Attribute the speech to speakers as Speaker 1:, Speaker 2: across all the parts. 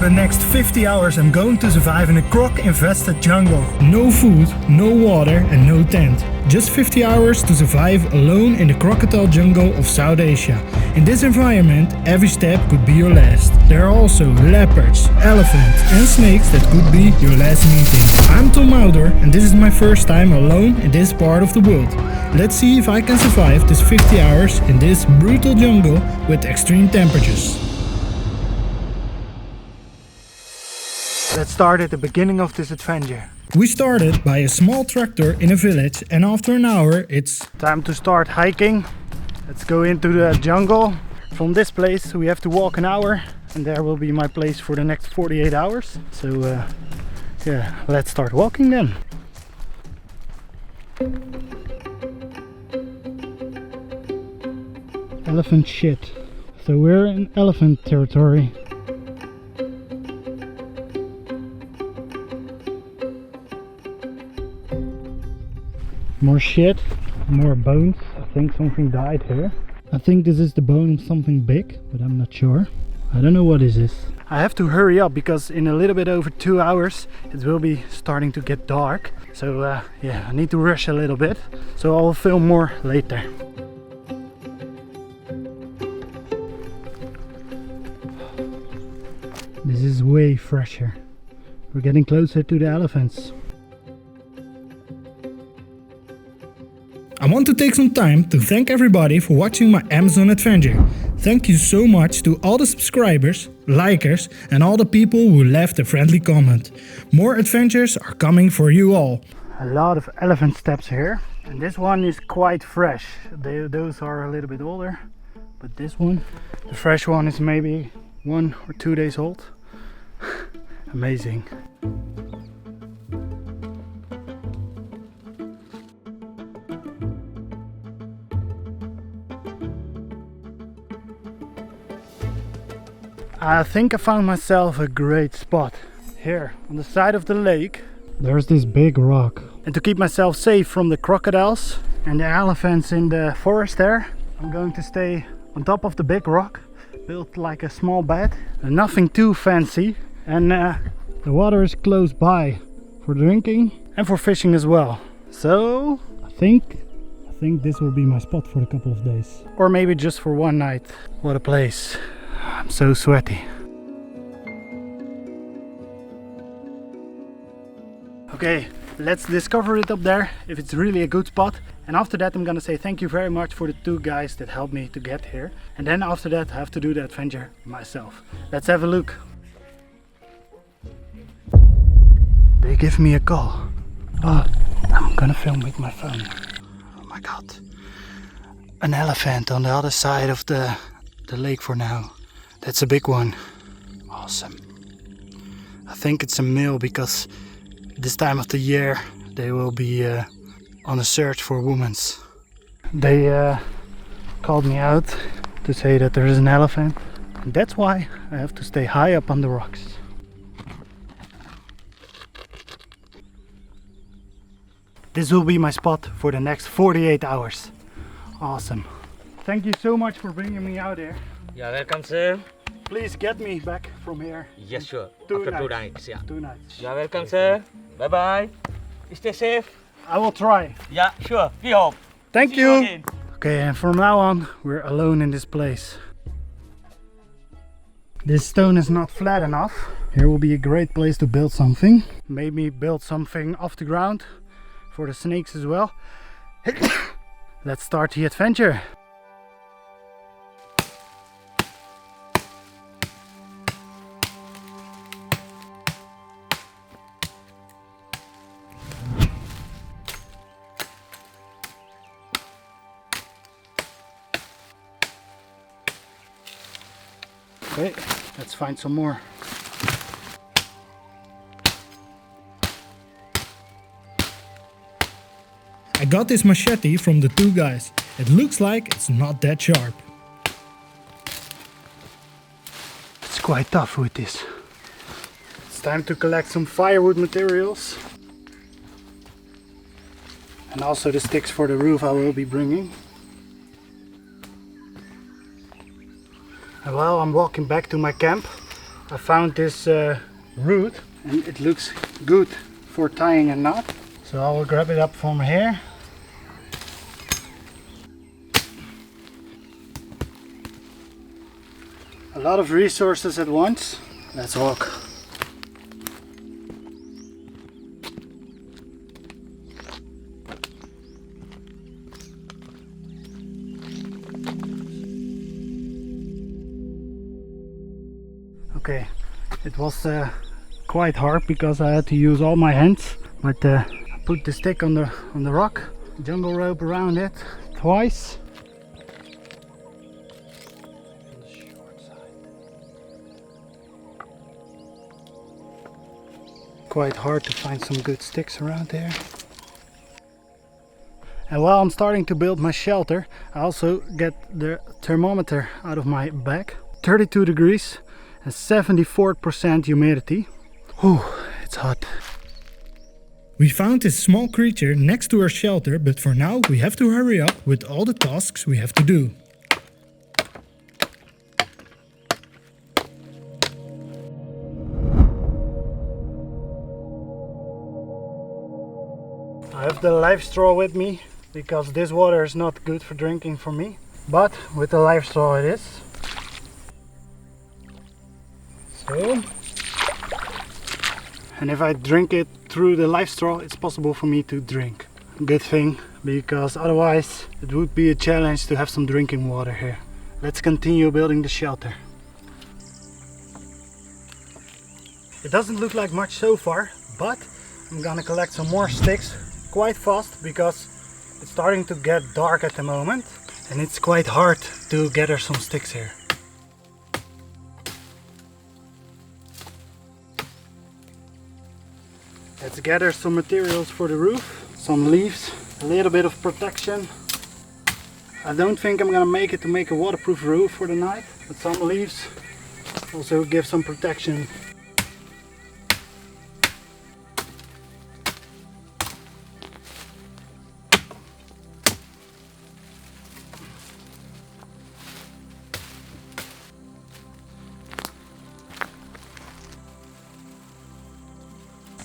Speaker 1: the next 50 hours I'm going to survive in a croc-infested jungle. No food, no water and no tent. Just 50 hours to survive alone in the crocodile jungle of South Asia. In this environment, every step could be your last. There are also leopards, elephants and snakes that could be your last meeting. I'm Tom Mauder and this is my first time alone in this part of the world. Let's see if I can survive this 50 hours in this brutal jungle with extreme temperatures. Let's start at the beginning of this adventure. We started by a small tractor in a village and after an hour it's time to start hiking. Let's go into the jungle. From this place we have to walk an hour and there will be my place for the next 48 hours. So yeah, let's start walking then. Elephant shit. So we're in elephant territory. More shit, more bones. I think something died here. I think this is the bone of something big, but I'm not sure. I don't know what is this. I have to hurry up because in a little bit over 2 hours it will be starting to get dark. So yeah, I need to rush a little bit. So I'll film more later. This is way fresher. We're getting closer to the elephants. I want to take some time to thank everybody for watching my Amazon adventure. Thank you so much to all the subscribers, likers and all the people who left a friendly comment. More adventures are coming for you all. A lot of elephant steps here. And this one is quite fresh. Those are a little bit older. But this one, the fresh one is maybe 1 or 2 days old. Amazing. I think I found myself a great spot. Here on the side of the lake there's this big rock. And to keep myself safe from the crocodiles and the elephants in the forest there, I'm going to stay on top of the big rock, built like a small bed, and nothing too fancy. And the water is close by for drinking and for fishing as well. So I think this will be my spot for a couple of days. Or maybe just for one night. What a place. I'm so sweaty. Okay, let's discover it up there if it's really a good spot. And after that I'm gonna say thank you very much for the 2 guys that helped me to get here. And then after that I have to do the adventure myself. Let's have a look. They give me a call. Oh, I'm gonna film with my phone. Oh my god. An elephant on the other side of the lake for now. That's a big one. Awesome. I think it's a male because this time of the year they will be on a search for women. They called me out to say that there is an elephant. And that's why I have to stay high up on the rocks. This will be my spot for the next 48 hours. Awesome. Thank you so much for bringing me out here.
Speaker 2: Yeah, welcome, sir.
Speaker 1: Please get me back from here.
Speaker 2: Yes, sure.
Speaker 1: Two
Speaker 2: After
Speaker 1: nights.
Speaker 2: 2 nights, yeah.
Speaker 1: 2 nights.
Speaker 2: Yeah, welcome, sir. Bye bye. Stay safe.
Speaker 1: I will try.
Speaker 2: Yeah, sure. We hope.
Speaker 1: Thank
Speaker 2: See
Speaker 1: you.
Speaker 2: again.
Speaker 1: Okay, and from now on we're alone in this place. This stone is not flat enough. Here will be a great place to build something. Maybe build something off the ground for the snakes as well. Let's start the adventure. Okay, let's find some more. I got this machete from the 2 guys. It looks like it's not that sharp. It's quite tough with this. It's time to collect some firewood materials. And also the sticks for the roof I will be bringing. And while I'm walking back to my camp, I found this root and it looks good for tying a knot. So I will grab it up from here. A lot of resources at once. Let's walk. Okay, it was quite hard because I had to use all my hands, but I put the stick on the rock, jungle rope around it twice. Quite hard to find some good sticks around there. And while I'm starting to build my shelter, I also get the thermometer out of my bag. 32 degrees and 74% humidity. Whew, it's hot. We found this small creature next to our shelter, but for now we have to hurry up with all the tasks we have to do. I have the live straw with me because this water is not good for drinking for me, but with the live straw it is. So, and if I drink it through the live straw, it's possible for me to drink. Good thing, because otherwise it would be a challenge to have some drinking water here. Let's continue building the shelter. It doesn't look like much so far, but I'm gonna collect some more sticks quite fast because it's starting to get dark at the moment and it's quite hard to gather some sticks here. Let's gather some materials for the roof, some leaves, a little bit of protection. I don't think I'm gonna make it to make a waterproof roof for the night, but some leaves also give some protection.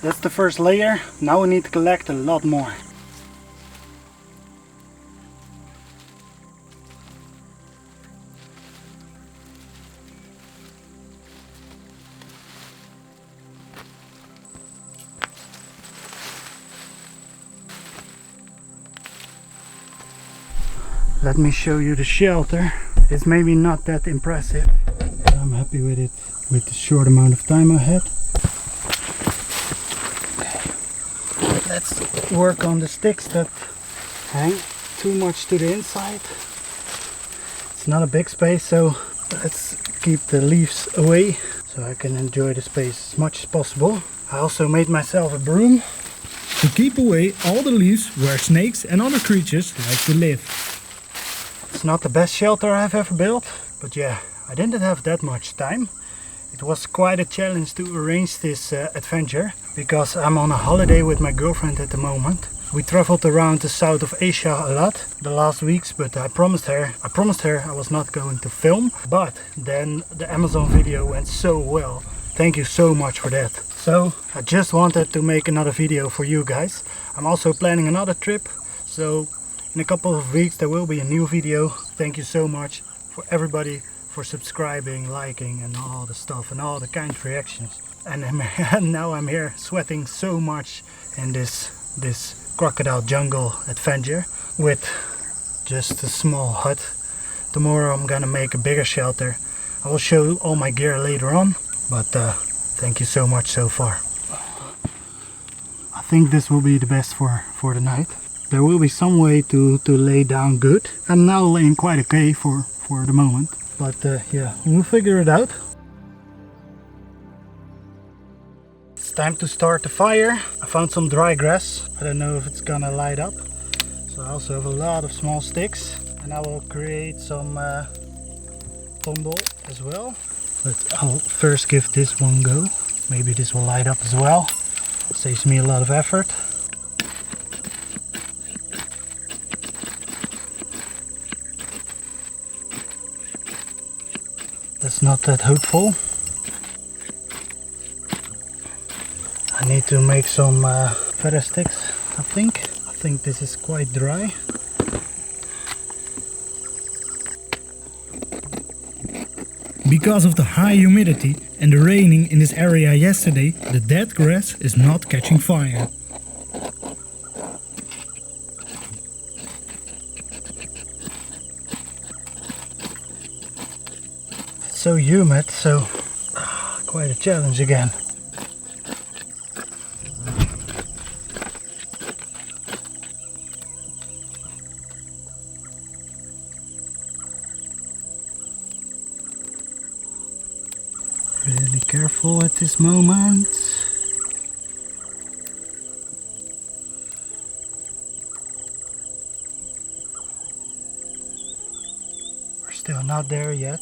Speaker 1: That's the first layer. Now we need to collect a lot more. Let me show you the shelter. It's maybe not that impressive, but I'm happy with it with the short amount of time I had. Let's work on the sticks that hang too much to the inside. It's not a big space, so let's keep the leaves away so I can enjoy the space as much as possible. I also made myself a broom to keep away all the leaves where snakes and other creatures like to live. It's not the best shelter I've ever built, but yeah, I didn't have that much time. It was quite a challenge to arrange this adventure because I'm on a holiday with my girlfriend at the moment. We traveled around the south of Asia a lot the last weeks, but I promised her I was not going to film, but then the Amazon video went so well. Thank you so much for that. So I just wanted to make another video for you guys. I'm also planning another trip, so in a couple of weeks there will be a new video. Thank you so much for everybody for subscribing, liking and all the stuff and all the kind reactions. And now I'm here sweating so much in this crocodile jungle adventure with just a small hut. Tomorrow I'm gonna make a bigger shelter. I will show all my gear later on, but thank you so much so far. I think this will be the best for the night. There will be some way to lay down good. I'm now laying quite okay for the moment. But yeah, we'll figure it out. It's time to start the fire. I found some dry grass. I don't know if it's gonna light up. So I also have a lot of small sticks. And I will create some tumble as well. But I'll first give this one go. Maybe this will light up as well. Saves me a lot of effort. That's not that hopeful. I need to make some feather sticks, I think. I think this is quite dry. Because of the high humidity and the raining in this area yesterday, the dead grass is not catching fire. It's so humid, so quite a challenge again. Really careful at this moment. We're still not there yet.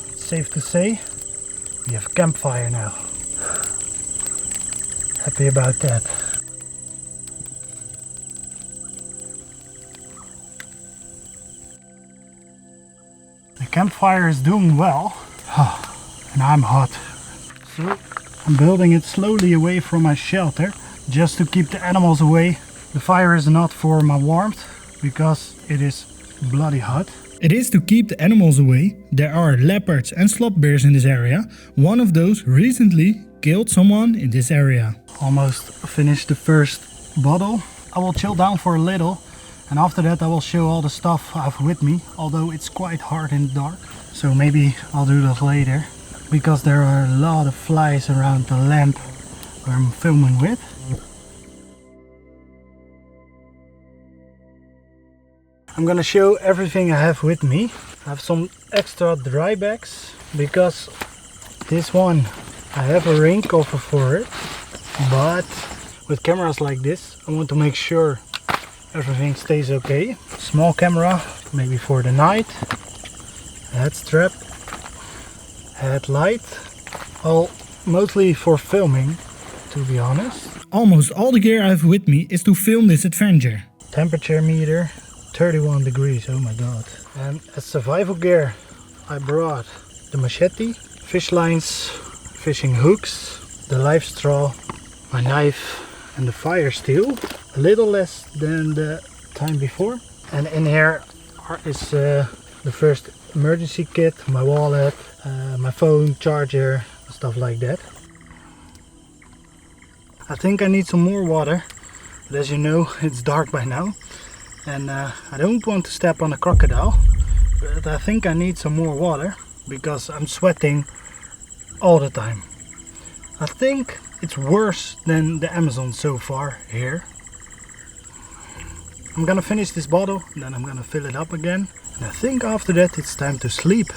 Speaker 1: It's safe to say we have a campfire now. Happy about that. The campfire is doing well, and I'm hot. So I'm building it slowly away from my shelter, just to keep the animals away. The fire is not for my warmth, because it is bloody hot. It is to keep the animals away. There are leopards and slop bears in this area. One of those recently killed someone in this area. Almost finished the first bottle. I will chill down for a little, and after that I will show all the stuff I have with me, although it's quite hard in the dark. So maybe I'll do that later, because there are a lot of flies around the lamp where I'm filming with. I'm gonna show everything I have with me. I have some extra dry bags, because this one I have a rain cover for it, but with cameras like this I want to make sure everything stays okay. Small camera, maybe for the night, head strap, headlight, all mostly for filming, to be honest. Almost all the gear I have with me is to film this adventure. Temperature meter, 31 degrees, oh my god. And as survival gear I brought the machete, fish lines, fishing hooks, the live straw, my knife and the fire steel. A little less than the time before. And in here is the first emergency kit, my wallet, my phone, charger, stuff like that. I think I need some more water, but as you know it's dark by now. And I don't want to step on a crocodile, but I think I need some more water because I'm sweating all the time. I think it's worse than the Amazon so far here. I'm gonna finish this bottle and then I'm gonna fill it up again. And I think after that it's time to sleep.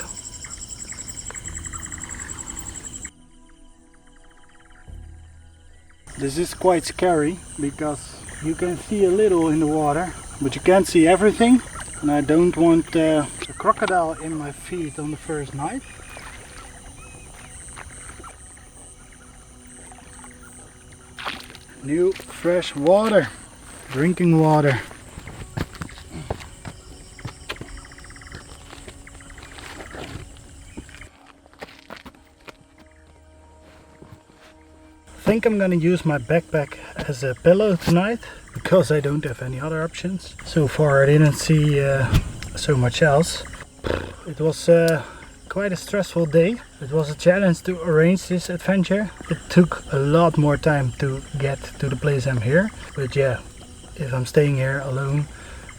Speaker 1: This is quite scary because you can see a little in the water, but you can't see everything. And I don't want a crocodile in my feet on the first night. New fresh water, drinking water. I think I'm gonna use my backpack as a pillow tonight because I don't have any other options. So far I didn't see so much else. It was quite a stressful day. It was a challenge to arrange this adventure. It took a lot more time to get to the place I'm here. But yeah, if I'm staying here alone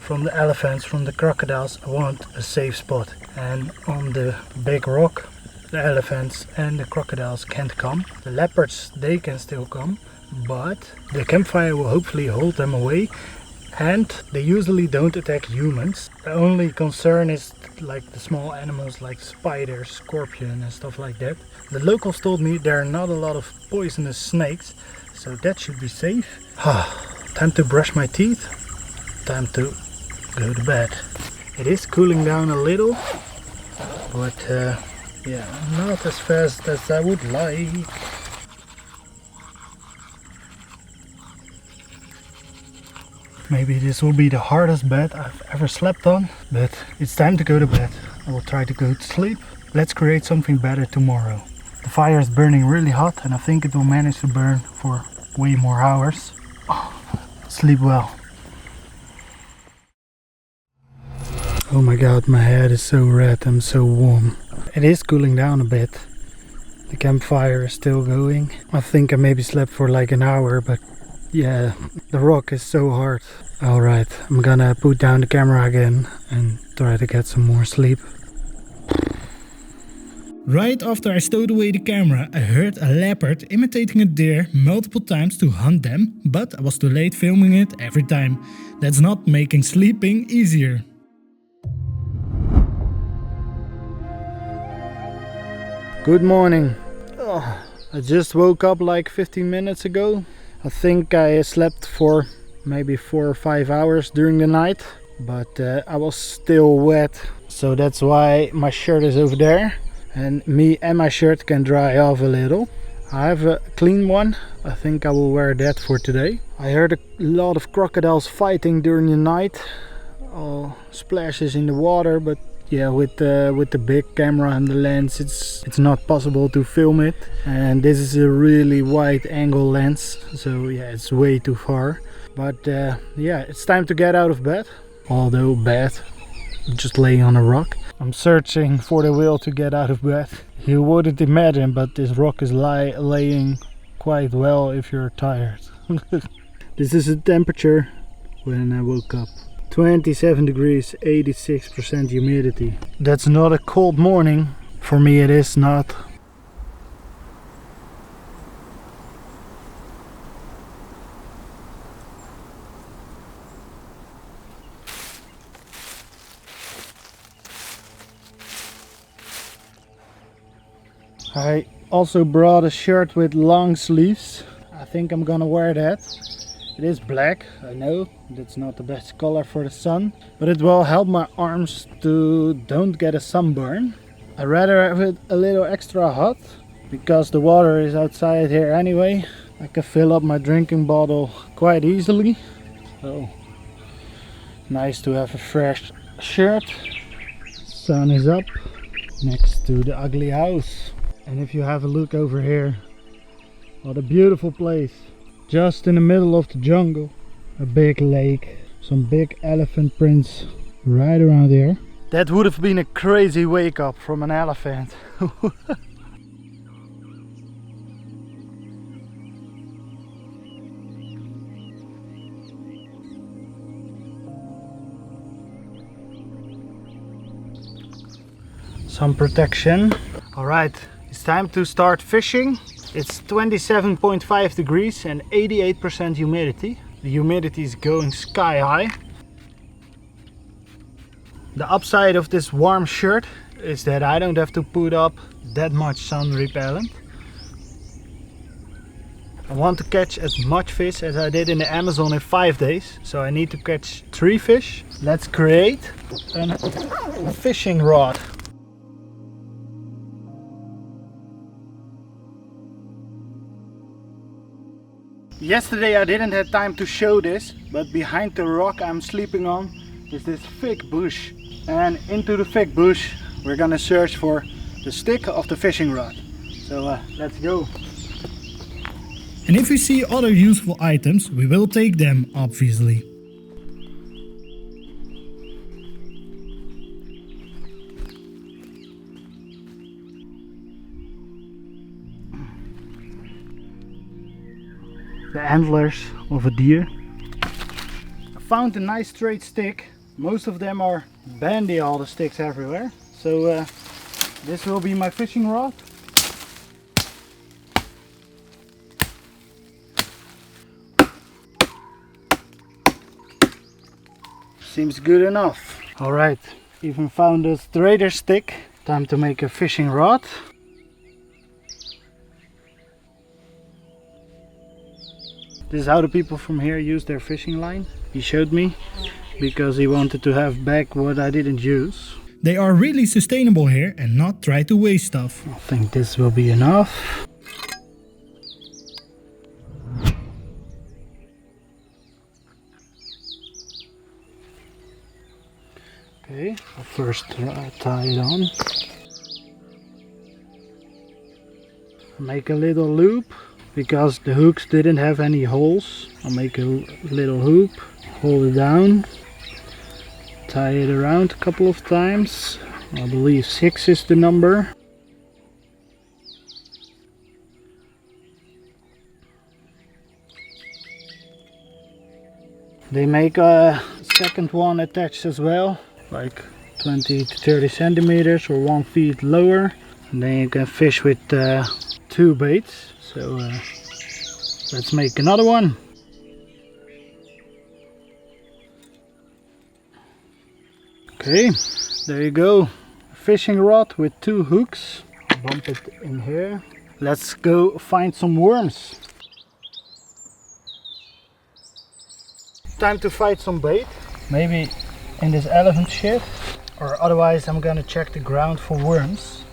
Speaker 1: from the elephants, from the crocodiles, I want a safe spot. And on the big rock, the elephants and the crocodiles can't come. The leopards, they can still come, but the campfire will hopefully hold them away. And they usually don't attack humans. The only concern is like the small animals like spiders, scorpion and stuff like that. The locals told me there are not a lot of poisonous snakes, so that should be safe. Time to brush my teeth. Time to go to bed. It is cooling down a little, but yeah, not as fast as I would like. Maybe this will be the hardest bed I've ever slept on, but it's time to go to bed. I will try to go to sleep. Let's create something better tomorrow. The fire is burning really hot and I think it will manage to burn for way more hours. Oh, sleep well. Oh my god, my head is so red, I'm so warm. It is cooling down a bit. The campfire is still going. I think I maybe slept for like an hour, but yeah, the rock is so hard. Alright, I'm gonna put down the camera again and try to get some more sleep.
Speaker 3: Right after I stowed away the camera, I heard a leopard imitating a deer multiple times to hunt them, but I was too late filming it every time. That's not making sleeping easier.
Speaker 1: Good morning. I just woke up like 15 minutes ago. I think I slept for maybe 4 or 5 hours during the night, but I was still wet, so that's why my shirt is over there, and me and my shirt can dry off a little. I have a clean one. I think I will wear that for today. I heard a lot of crocodiles fighting during the night. Oh, splashes in the water, but yeah, with the big camera and the lens, it's not possible to film it. And this is a really wide angle lens, so yeah, it's way too far. But yeah, it's time to get out of bed. Although bed, just laying on a rock. I'm searching for the will to get out of bed. You wouldn't imagine, but this rock is laying quite well if you're tired. This is the temperature when I woke up. 27 degrees, 86% humidity. That's not a cold morning. For me it is not. I also brought a shirt with long sleeves. I think I'm gonna wear that. It is black, I know, that's not the best color for the sun, but it will help my arms to don't get a sunburn. I'd rather have it a little extra hot, because the water is outside here anyway. I can fill up my drinking bottle quite easily. So, nice to have a fresh shirt. Sun is up next to the ugly house. And if you have a look over here, what a beautiful place. Just in the middle of the jungle, a big lake, some big elephant prints right around here. That would have been a crazy wake up from an elephant. Some protection. Alright, it's time to start fishing. It's 27.5 degrees and 88% humidity. The humidity is going sky high. The upside of this warm shirt is that I don't have to put up that much sun repellent. I want to catch as much fish as I did in the Amazon in 5 days. So I need to catch 3 fish. Let's create a fishing rod. Yesterday I didn't have time to show this, but behind the rock I'm sleeping on is this thick bush. And into the thick bush we're gonna search for the stick of the fishing rod. So let's go.
Speaker 3: And if we see other useful items, we will take them, obviously.
Speaker 1: The antlers of a deer. I found a nice straight stick. Most of them are bendy, all the sticks everywhere. So this will be my fishing rod. Seems good enough. Alright, even found a straighter stick. Time to make a fishing rod. This is how the people from here use their fishing line. He showed me because he wanted to have back what I didn't use.
Speaker 3: They are really sustainable here and not try to waste stuff.
Speaker 1: I think this will be enough. Okay, I'll first tie it on. Make a little loop because the hooks didn't have any holes. I'll make a little hoop, hold it down, tie it around a couple of times. I believe 6 is the number. They make a second one attached as well, like 20 to 30 centimeters or 1 feet lower. And then you can fish with 2 baits. So let's make another one. Okay, there you go. A fishing rod with 2 hooks. Bump it in here. Let's go find some worms. Time to find some bait. Maybe in this elephant shit. Or otherwise I'm gonna check the ground for worms.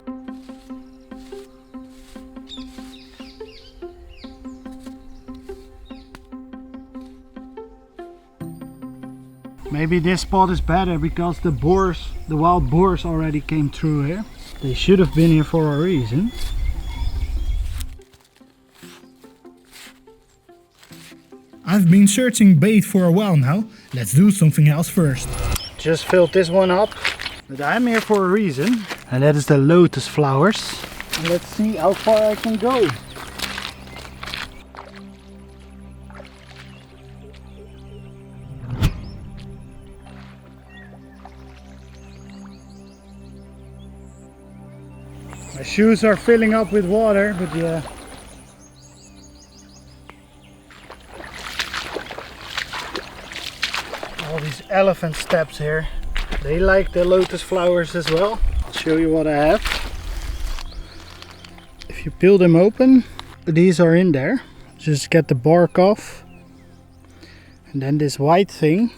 Speaker 1: Maybe this spot is better because the wild boars already came through here. They should have been here for a reason.
Speaker 3: I've been searching bait for a while now. Let's do something else first.
Speaker 1: Just filled this one up. But I'm here for a reason. And that is the lotus flowers. And let's see how far I can go. My shoes are filling up with water, but yeah. All these elephant steps here. They like the lotus flowers as well. I'll show you what I have. If you peel them open, these are in there. Just get the bark off. And then this white thing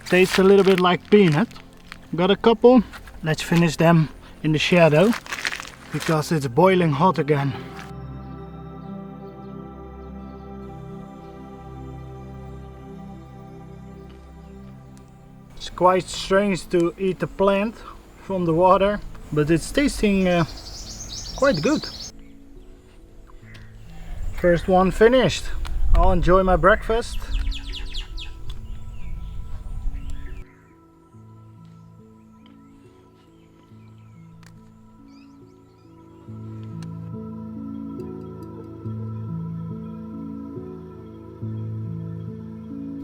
Speaker 1: tastes a little bit like peanut. Got a couple. Let's finish them in the shadow because it's boiling hot again. It's quite strange to eat the plant from the water, but it's tasting quite good. First one finished. I'll enjoy my breakfast.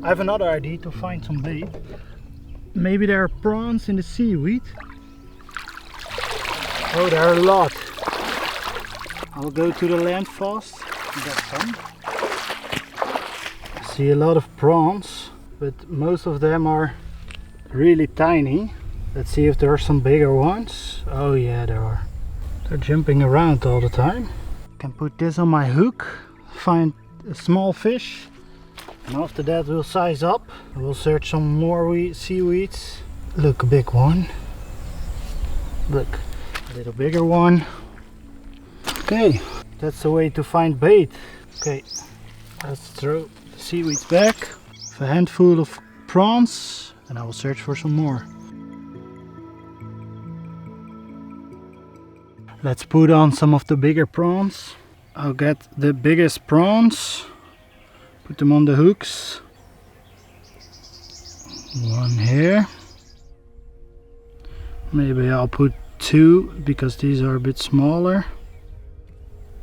Speaker 1: I have another idea to find some bait. Maybe there are prawns in the seaweed. Oh, there are a lot. I'll go to the land fast and get some. I see a lot of prawns, but most of them are really tiny. Let's see if there are some bigger ones. Oh yeah, there are. They're jumping around all the time. I can put this on my hook, find a small fish. And after that we'll size up. We'll search some more seaweeds. Look, a big one. Look, a little bigger one. Okay, that's the way to find bait. Okay, let's throw the seaweeds back. A handful of prawns and I will search for some more. Let's put on some of the bigger prawns. I'll get the biggest prawns. Put them on the hooks. One here. Maybe I'll put 2 because these are a bit smaller.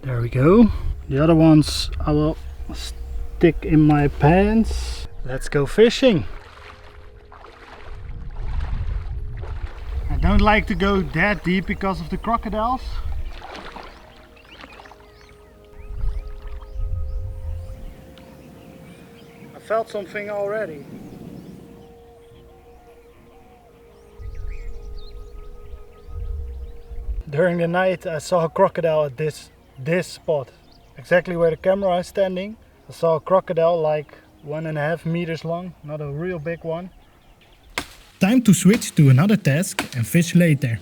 Speaker 1: There we go. The other ones I will stick in my pants. Let's go fishing. I don't like to go that deep because of the crocodiles. Felt something already. During the night I saw a crocodile at this spot. Exactly where the camera is standing. I saw a crocodile like 1.5 meters long, not a real big one.
Speaker 3: Time to switch to another task and fish later.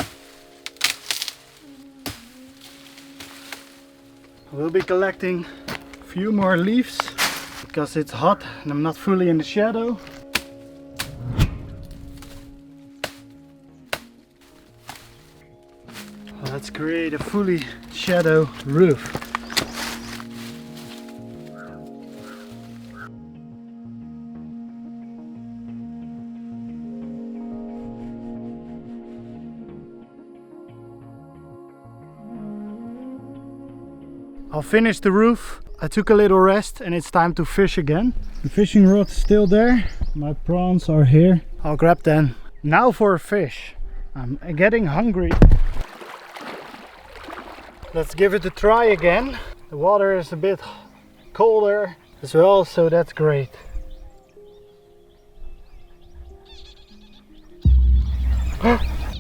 Speaker 1: I will be collecting a few more leaves because it's hot and I'm not fully in the shadow. Let's create a fully shadow roof. I'll finish the roof. I took a little rest and it's time to fish again. The fishing rod is still there. My prawns are here. I'll grab them. Now for a fish. I'm getting hungry. Let's give it a try again. The water is a bit colder as well, so that's great.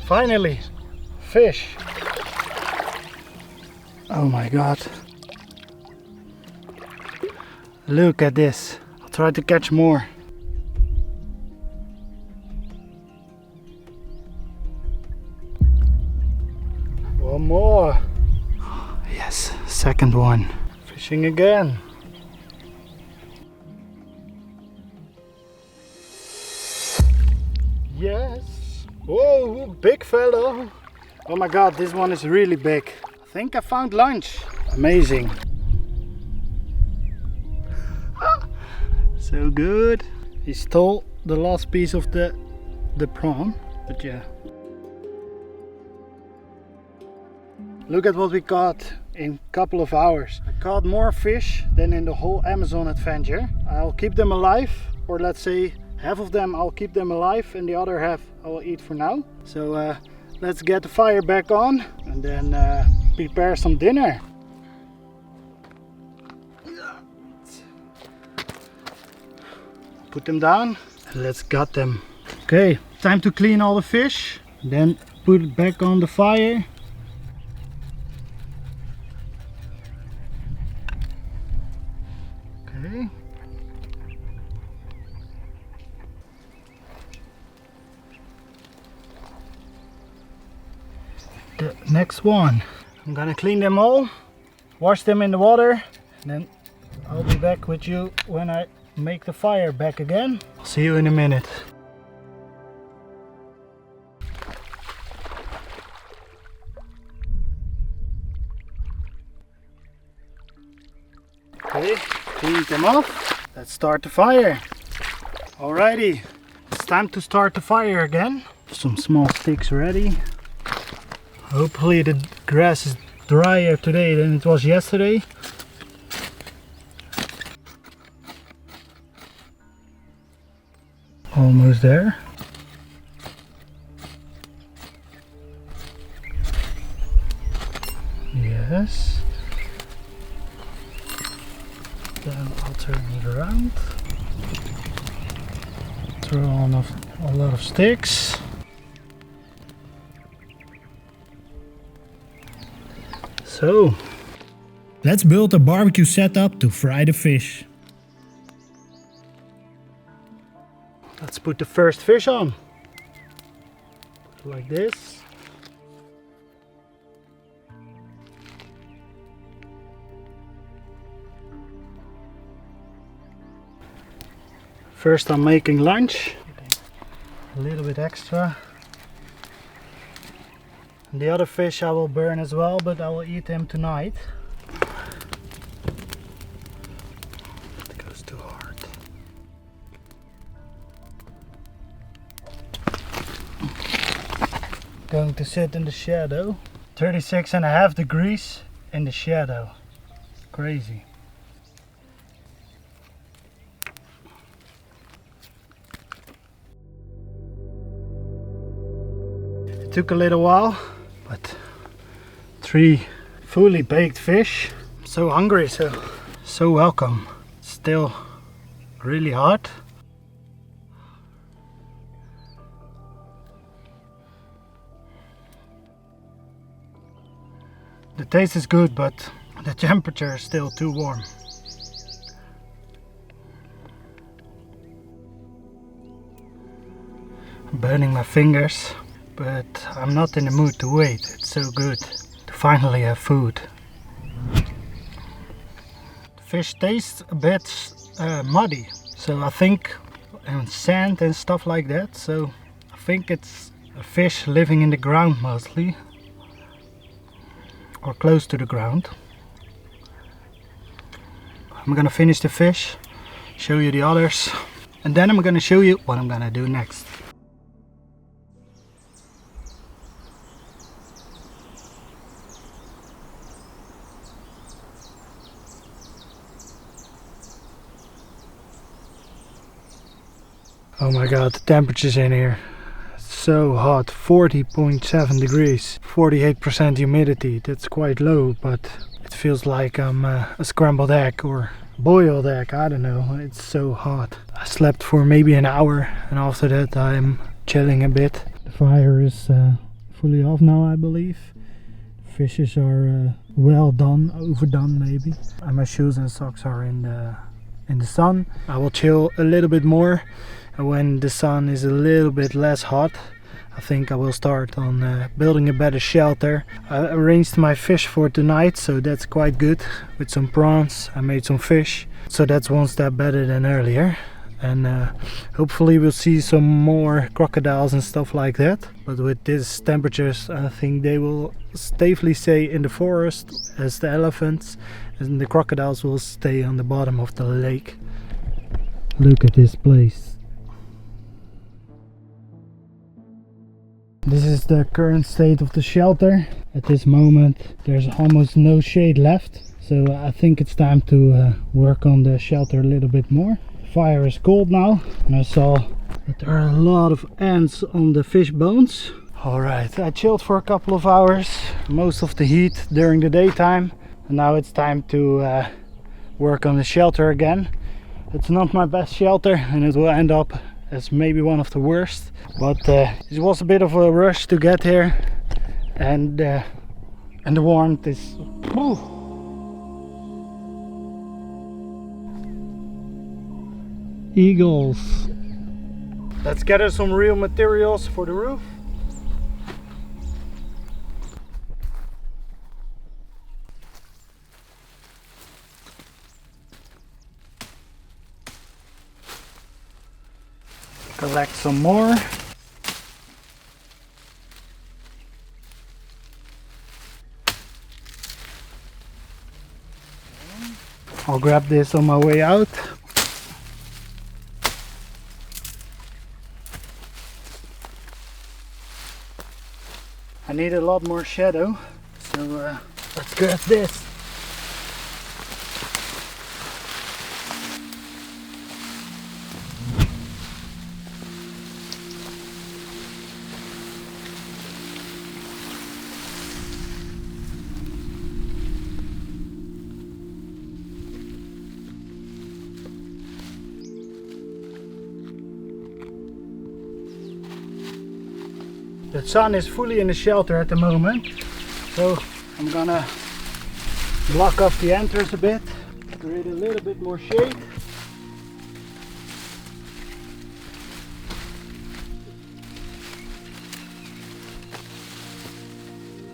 Speaker 1: Finally, fish. Oh my god. Look at this. I'll try to catch more. One more. Yes, second one. Fishing again. Yes. Whoa, big fellow. Oh my god, this one is really big. I think I found lunch. Amazing. So good. He stole the last piece of the prawn, but yeah. Look at what we caught in a couple of hours. I caught more fish than in the whole Amazon adventure. I'll keep them alive, or let's say half of them I'll keep them alive and the other half I will eat for now. So let's get the fire back on and then prepare some dinner. Put them down and let's gut them. Okay, time to clean all the fish, then put it back on the fire. Okay. The next one. I'm gonna clean them all, wash them in the water, and then I'll be back with you when I make the fire back again. I'll see you in a minute. Okay, clean them off. Let's start the fire. Alrighty, it's time to start the fire again. Some small sticks ready. Hopefully the grass is drier today than it was yesterday. Almost there. Yes. Then I'll turn it around. Throw on a lot of sticks. So,
Speaker 3: let's build a barbecue setup to fry the fish.
Speaker 1: Let's put the first fish on. Like this. First I'm making lunch. A little bit extra. And the other fish I will burn as well, but I will eat them tonight. It goes too hard. Going to sit in the shadow. 36.5 degrees in the shadow. Crazy. It took a little while, but 3 fully baked fish. I'm so hungry, so welcome. Still really hot. The taste is good, but the temperature is still too warm. I'm burning my fingers, but I'm not in the mood to wait. It's so good to finally have food. The fish tastes a bit muddy, so I think, and sand and stuff like that, so I think it's a fish living in the ground mostly. or close to the ground. I'm gonna finish the fish, show you the others, and then I'm gonna show you what I'm gonna do next. Oh my god, the temperatures in here. It's so hot, 40.7 degrees, 48% humidity. That's quite low, but it feels like I'm a scrambled egg or boiled egg, I don't know. It's so hot. I slept for maybe an hour and after that I'm chilling a bit. The fire is fully off now, I believe. Fishes are well done, overdone maybe. And my shoes and socks are in the sun. I will chill a little bit more. When the sun is a little bit less hot, I think I will start on building a better shelter. I arranged my fish for tonight, so that's quite good. With some prawns, I made some fish, so that's one step better than earlier. And hopefully we'll see some more crocodiles and stuff like that. But with these temperatures, I think they will safely stay in the forest as the elephants, and the crocodiles will stay on the bottom of the lake. Look at this place. This is the current state of the shelter. At this moment there's almost no shade left, so I think it's time to work on the shelter a little bit more. The fire is cold now, and I saw that there are a lot of ants on the fish bones. Alright, I chilled for a couple of hours, most of the heat during the daytime, and now it's time to work on the shelter again. It's not my best shelter and it will end up as maybe one of the worst, but it was a bit of a rush to get here, and the warmth is eagles. Let's gather some real materials for the roof. Collect some more. I'll grab this on my way out. I need a lot more shadow, so let's grab this. The sun is fully in the shelter at the moment, so I'm gonna block off the entrance a bit, create a little bit more shade.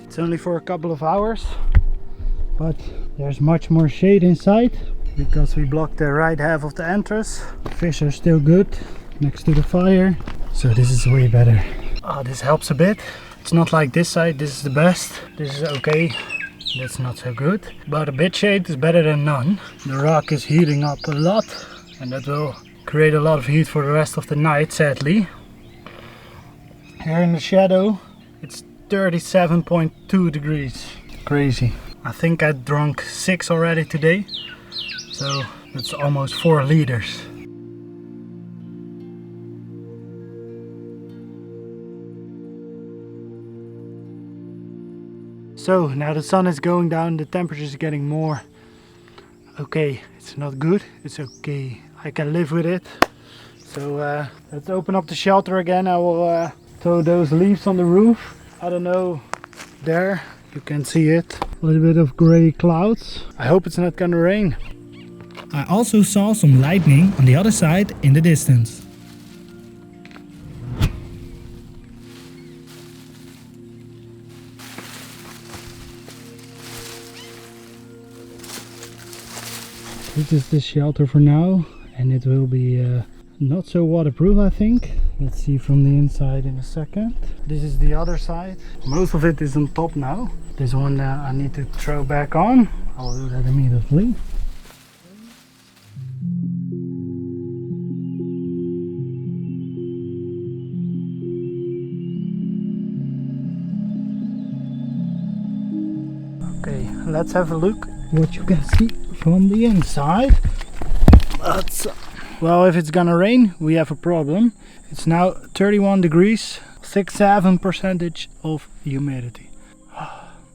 Speaker 1: It's only for a couple of hours, but there's much more shade inside because we blocked the right half of the entrance. Fish are still good next to the fire, so this is way better. Oh, this helps a bit. It's not like this side, this is the best. This is okay, that's not so good. But a bit shade is better than none. The rock is heating up a lot, and that will create a lot of heat for the rest of the night, sadly. Here in the shadow, it's 37.2 degrees. Crazy. I think I drank 6 already today, so that's almost 4 liters. So now the sun is going down, the temperature is getting more. Okay, it's not good, it's okay, I can live with it. So let's open up the shelter again. I will throw those leaves on the roof. I don't know, there you can see it, a little bit of gray clouds. I hope it's not gonna rain.
Speaker 3: I also saw some lightning on the other side in the distance.
Speaker 1: This is the shelter for now, and it will be not so waterproof, I think. Let's see from the inside in a second. This is the other side. Most of it is on top now. This one I need to throw back on. I'll do that immediately. Okay, let's have a look what you can see from the inside. Well, if it's gonna rain, we have a problem. It's now 31 degrees, 67% of humidity.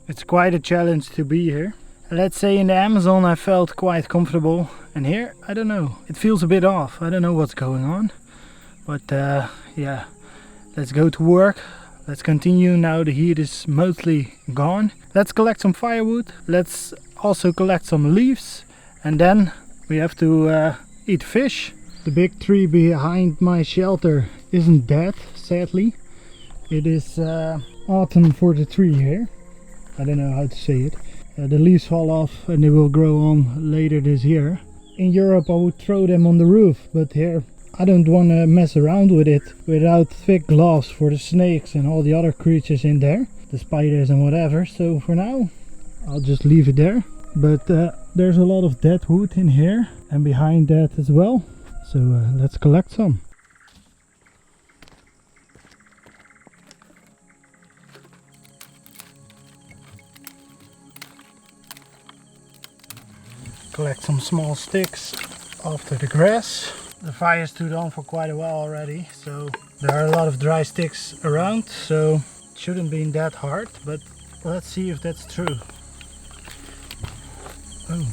Speaker 1: It's quite a challenge to be here. Let's say in the Amazon I felt quite comfortable, and here, I don't know, it feels a bit off. I don't know what's going on, but yeah, let's go to work. Let's continue now. The heat is mostly gone. Let's collect some firewood. Let's also collect some leaves, and then we have to eat fish. The big tree behind my shelter isn't dead, sadly. It is autumn for the tree here. I don't know how to say it. The leaves fall off and they will grow on later this year. In Europe I would throw them on the roof, but here I don't want to mess around with it without thick gloves for the snakes and all the other creatures in there, the spiders and whatever. So for now I'll just leave it there. But there's a lot of dead wood in here and behind that as well. So let's collect some. Collect some small sticks after the grass. The fire stood on for quite a while already, so there are a lot of dry sticks around, so it shouldn't be that hard, but let's see if that's true. Oh,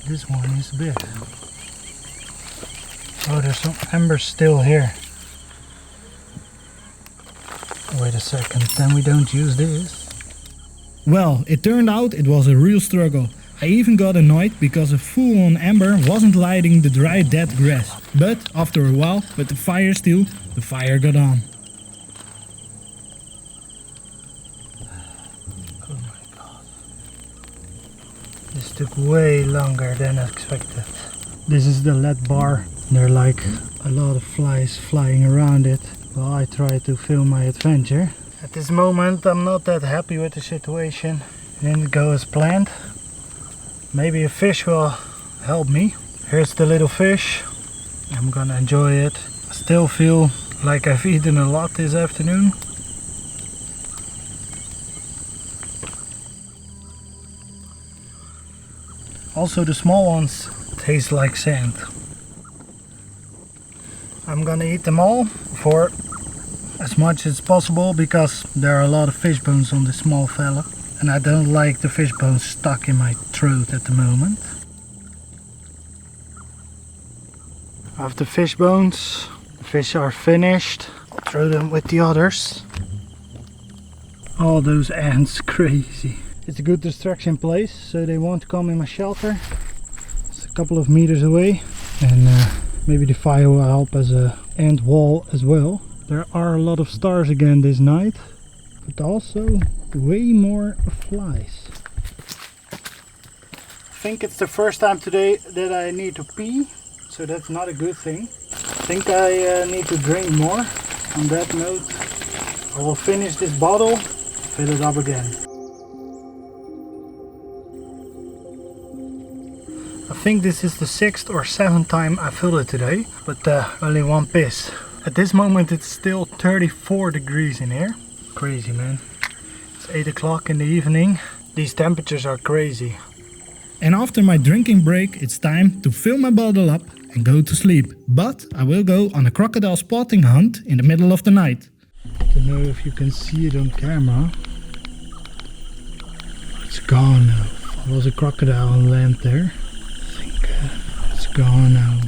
Speaker 1: this one is big. Oh, there's some embers still here. Wait a second, then we don't use this.
Speaker 3: Well, it turned out it was a real struggle. I even got annoyed because a full-on ember wasn't lighting the dry dead grass. But after a while, with the fire still, the fire got on.
Speaker 1: Oh my god. This took way longer than expected. This is the lead bar. There are like a lot of flies flying around it while I try to film my adventure. At this moment I'm not that happy with the situation. It didn't go as planned. Maybe a fish will help me. Here's the little fish. I'm gonna enjoy it. I still feel like I've eaten a lot this afternoon. Also the small ones taste like sand. I'm gonna eat them all for as much as possible because there are a lot of fish bones on this small fella. And I don't like the fish bones stuck in my throat at the moment. Of the fish bones, the fish are finished. I'll throw them with the others. All those ants, crazy. It's a good distraction place, so they won't come in my shelter. It's a couple of meters away, and maybe the fire will help as a ant wall as well. There are a lot of stars again this night, but also way more flies. I think it's the first time today that I need to pee, so that's not a good thing. I think I need to drink more. On that note, I will finish this bottle, fill it up again. I think this is the 6th or 7th time I filled it today, but only one piss. At this moment it's still 34 degrees in here. Crazy, man. 8 o'clock in the evening. These temperatures are crazy.
Speaker 3: And after my drinking break, it's time to fill my bottle up and go to sleep. But I will go on a crocodile spotting hunt in the middle of the night.
Speaker 1: I don't know if you can see it on camera. It's gone now. There was a crocodile on land there. I think it's gone now.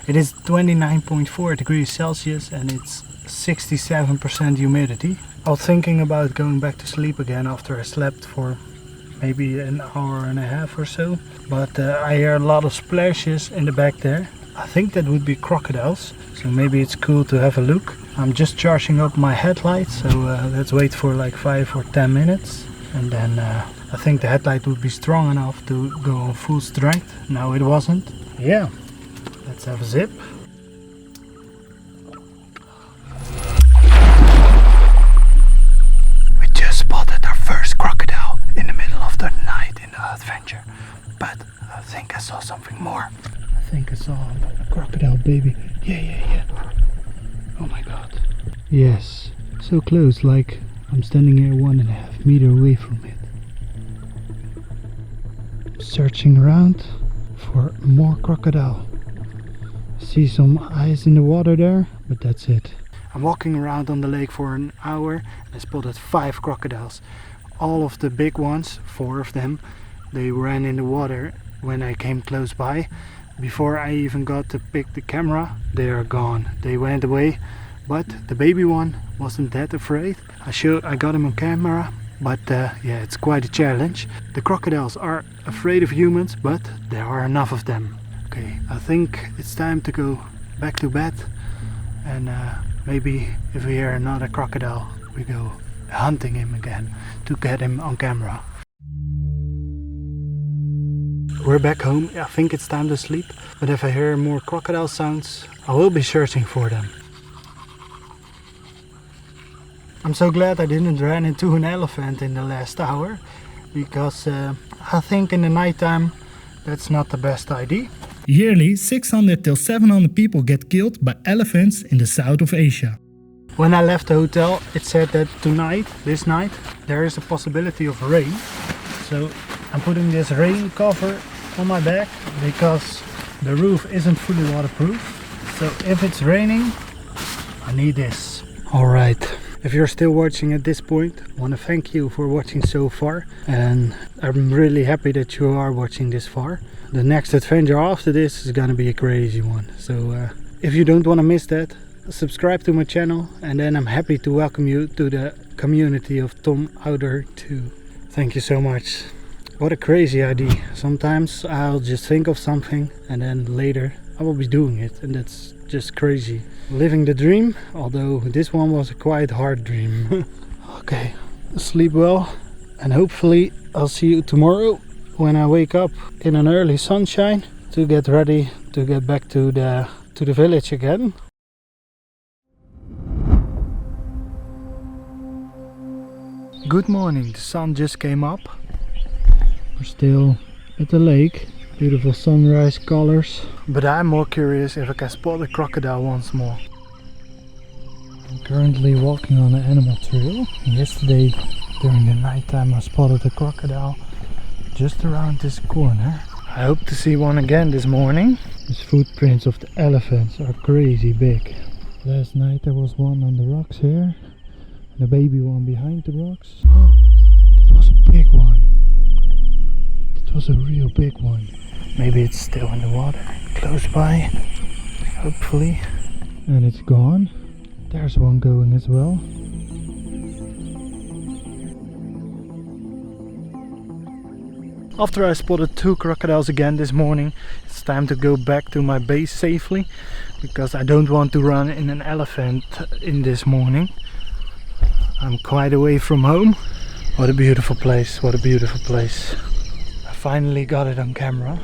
Speaker 1: It is 29.4 degrees Celsius and it's 67% humidity. I was thinking about going back to sleep again after I slept for maybe an hour and a half or so. But I hear a lot of splashes in the back there. I think that would be crocodiles. So maybe it's cool to have a look. I'm just charging up my headlights, so let's wait for like 5 or 10 minutes. And then I think the headlight would be strong enough to go on full strength. No, it wasn't. Yeah, let's have a zip. think I saw a crocodile baby. Yeah. Oh my god. Yes, so close, like I'm standing here 1.5 meters away from it. Searching around for more crocodile. See some eyes in the water there, but that's it. I'm walking around on the lake for an hour and I spotted 5 crocodiles. All of the big ones, 4 of them, they ran in the water when I came close by. Before I even got to pick the camera, they are gone. They went away, but the baby one wasn't that afraid. I got him on camera, but yeah, it's quite a challenge. The crocodiles are afraid of humans, but there are enough of them. Okay, I think it's time to go back to bed, and maybe if we hear another crocodile, we go hunting him again to get him on camera. We're back home. I think it's time to sleep, but if I hear more crocodile sounds, I will be searching for them. I'm so glad I didn't run into an elephant in the last hour, because I think in the nighttime that's not the best idea.
Speaker 3: Yearly, 600 till 700 people get killed by elephants in the south of Asia.
Speaker 1: When I left the hotel, it said that this night, there is a possibility of rain. So I'm putting this rain cover on my back because the roof isn't fully waterproof. So if it's raining, I need this. Alright, if you're still watching at this point, I want to thank you for watching so far. And I'm really happy that you are watching this far. The next adventure after this is gonna be a crazy one. So if you don't want to miss that, subscribe to my channel, and then I'm happy to welcome you to the community of Tom Outer 2. Thank you so much. What a crazy idea. Sometimes I'll just think of something and then later I will be doing it, and that's just crazy. Living the dream, although this one was a quite hard dream. Okay, sleep well, and hopefully I'll see you tomorrow when I wake up in an early sunshine to get ready to get back to the village again. Good morning, the sun just came up. We're still at the lake, beautiful sunrise colors. But I'm more curious if I can spot a crocodile once more. I'm currently walking on an animal trail. Yesterday during the nighttime I spotted a crocodile just around this corner. I hope to see one again this morning. These footprints of the elephants are crazy big. Last night there was one on the rocks here. The baby one behind the rocks. Oh, that was a big one. It was a real big one. Maybe it's still in the water, close by, hopefully. And it's gone. There's one going as well. After I spotted 2 crocodiles again this morning, it's time to go back to my base safely, because I don't want to run in an elephant in this morning. I'm quite away from home. What a beautiful place, what a beautiful place. I finally got it on camera.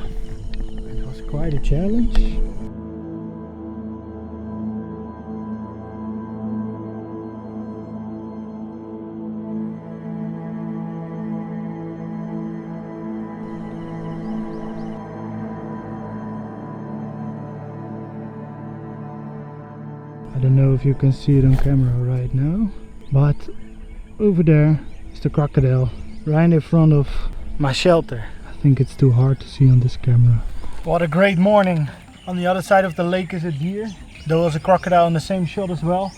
Speaker 1: It was quite a challenge. I don't know if you can see it on camera right now, but over there is the crocodile right in front of my shelter. I think it's too hard to see on this camera. What a great morning. On the other side of the lake is a deer. There was a crocodile in the same shot as well.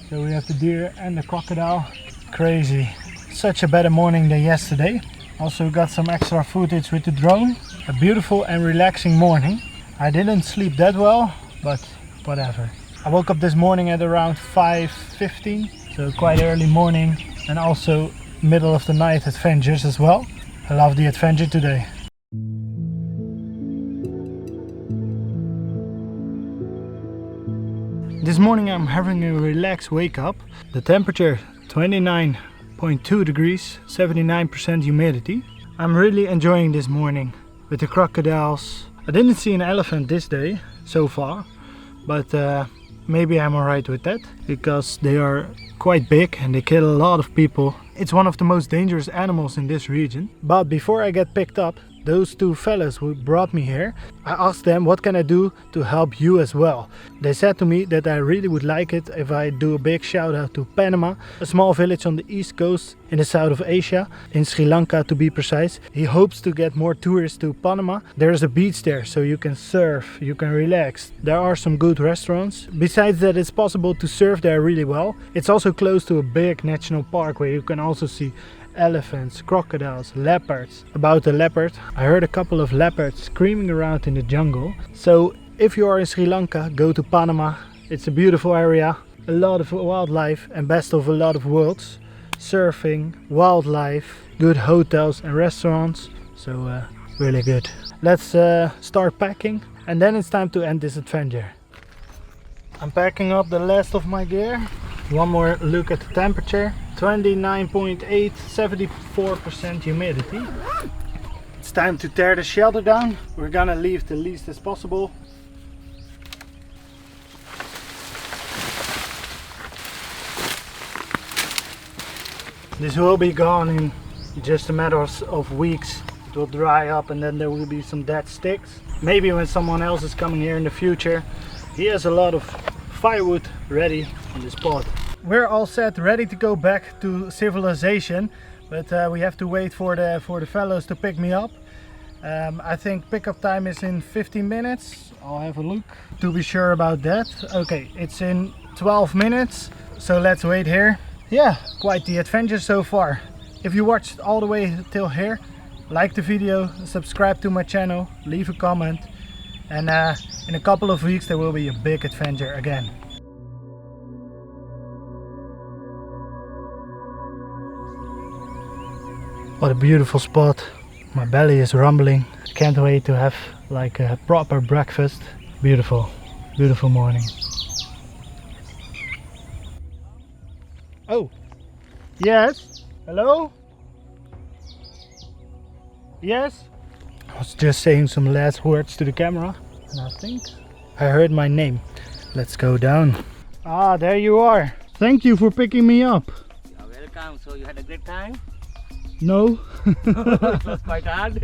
Speaker 1: So we have the deer and the crocodile. Crazy. Such a better morning than yesterday. Also got some extra footage with the drone. A beautiful and relaxing morning. I didn't sleep that well, but whatever. I woke up this morning at around 5:15, so quite early morning, and also middle of the night adventures as well. I love the adventure today. This morning I'm having a relaxed wake up. The temperature 29.2 degrees, 79% humidity. I'm really enjoying this morning with the crocodiles. I didn't see an elephant this day so far, but maybe I'm alright with that, because they are quite big and they kill a lot of people. It's one of the most dangerous animals in this region. But before I get picked up, those two fellas who brought me here, I asked them what can I do to help you as well. They said to me that I really would like it if I do a big shout out to Panama, a small village on the east coast in the south of Asia, in Sri Lanka to be precise. He hopes to get more tourists to Panama. There's a beach there so you can surf, you can relax. There are some good restaurants. Besides that, it's possible to surf there really well. It's also close to a big national park where you can also see elephants, crocodiles, leopards. About the leopard, I heard a couple of leopards screaming around in the jungle. So if you are in Sri Lanka, go to Panama. It's a beautiful area, a lot of wildlife, and best of a lot of worlds. Surfing, wildlife, good hotels and restaurants. So really good. Let's start packing, and then it's time to end this adventure. I'm packing up the last of my gear. One more look at the temperature. 29.8, 74% humidity. It's time to tear the shelter down. We're gonna leave the least as possible. This will be gone in just a matter of weeks. It will dry up and then there will be some dead sticks. Maybe when someone else is coming here in the future, he has a lot of firewood ready on the spot. We're all set, ready to go back to civilization, but we have to wait for the fellows to pick me up. I think pickup time is in 15 minutes. I'll have a look to be sure about that. Okay, it's in 12 minutes, so let's wait here. Yeah, quite the adventure so far. If you watched all the way till here, like the video, subscribe to my channel, leave a comment, and in a couple of weeks there will be a big adventure again. What a beautiful spot. My belly is rumbling. Can't wait to have like a proper breakfast. Beautiful, beautiful morning. Oh, yes, hello? Yes? I was just saying some last words to the camera and I think I heard my name. Let's go down. Ah, there you are. Thank you for picking me up.
Speaker 2: You're welcome. So you had a great time?
Speaker 1: No.
Speaker 2: It was quite hard.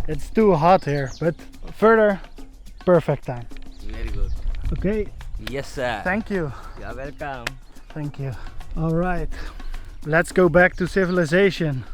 Speaker 1: It's too hot here, but further, perfect time.
Speaker 2: Very good.
Speaker 1: Okay,
Speaker 2: Yes, sir.
Speaker 1: thank you.
Speaker 2: You're welcome.
Speaker 1: Thank you. All right, let's go back to civilization.